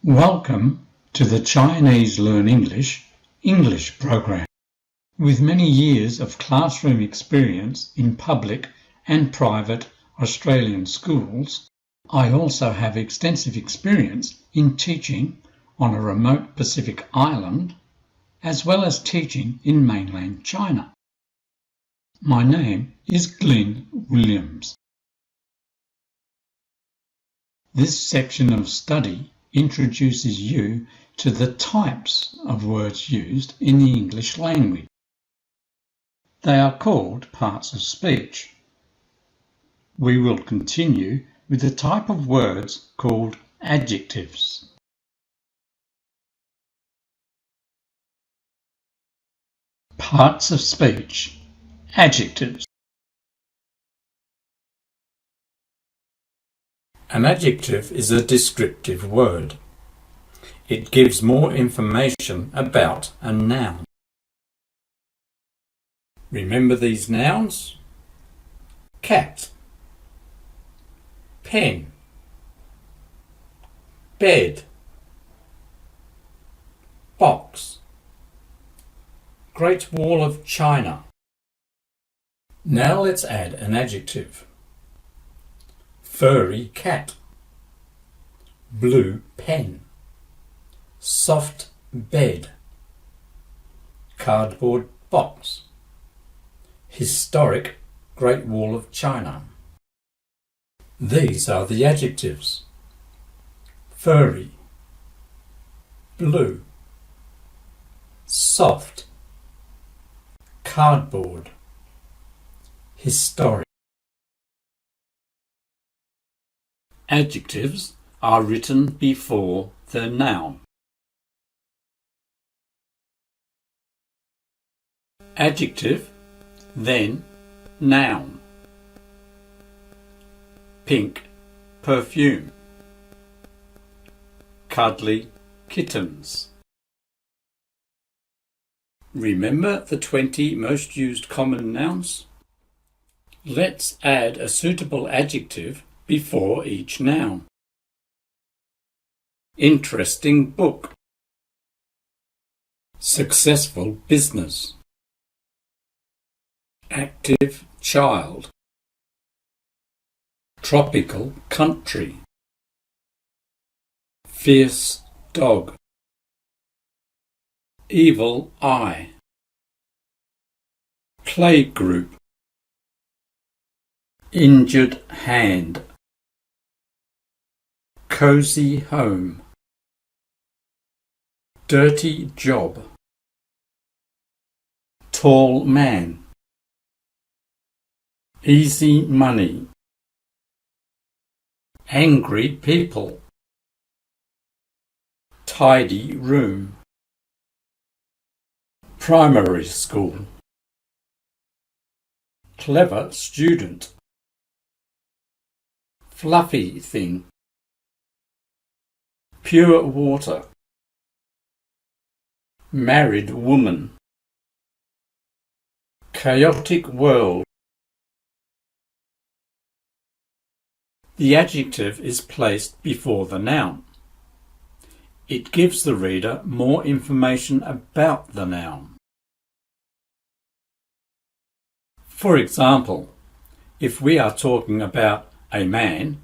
Welcome to the Chinese Learn English program. With many years of classroom experience in public and private Australian schools, I also have extensive experience in teaching on a remote Pacific island, as well as teaching in mainland China. My name is Glenn Williams. This section of study introduces you to the types of words used in the English language. They are called parts of speech. We will continue with the type of words called adjectives. Parts of speech. Adjectives. An adjective is a descriptive word. It gives more information about a noun. Remember these nouns? Cat, pen, bed, box, Great Wall of China. Now let's add an adjective. Furry cat, blue pen, soft bed, cardboard box, historic Great Wall of China. These are the adjectives: furry, blue, soft, cardboard, historic. Adjectives are written before the noun. Adjective, then noun. Pink perfume, cuddly kittens. Remember the 20 most used common nouns? Let's add a suitable adjective before each noun. Interesting book, successful business, active child, tropical country, fierce dog, evil eye, playgroup, injured hand, cozy home, dirty job, tall man, easy money, angry people, tidy room, primary school, clever student, fluffy thing, pure water, married woman, chaotic world. The adjective is placed before the noun. It gives the reader more information about the noun. For example, if we are talking about a man,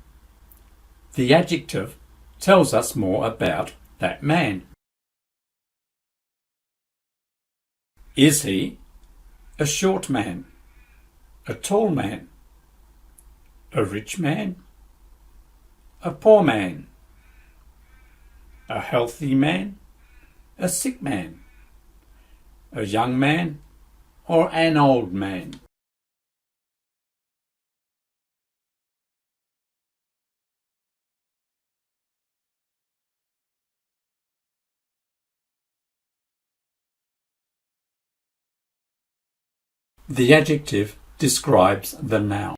the adjective tells us more about that man. Is he a short man, a tall man, a rich man, a poor man, a healthy man, a sick man, a young man, or an old man? The adjective describes the noun.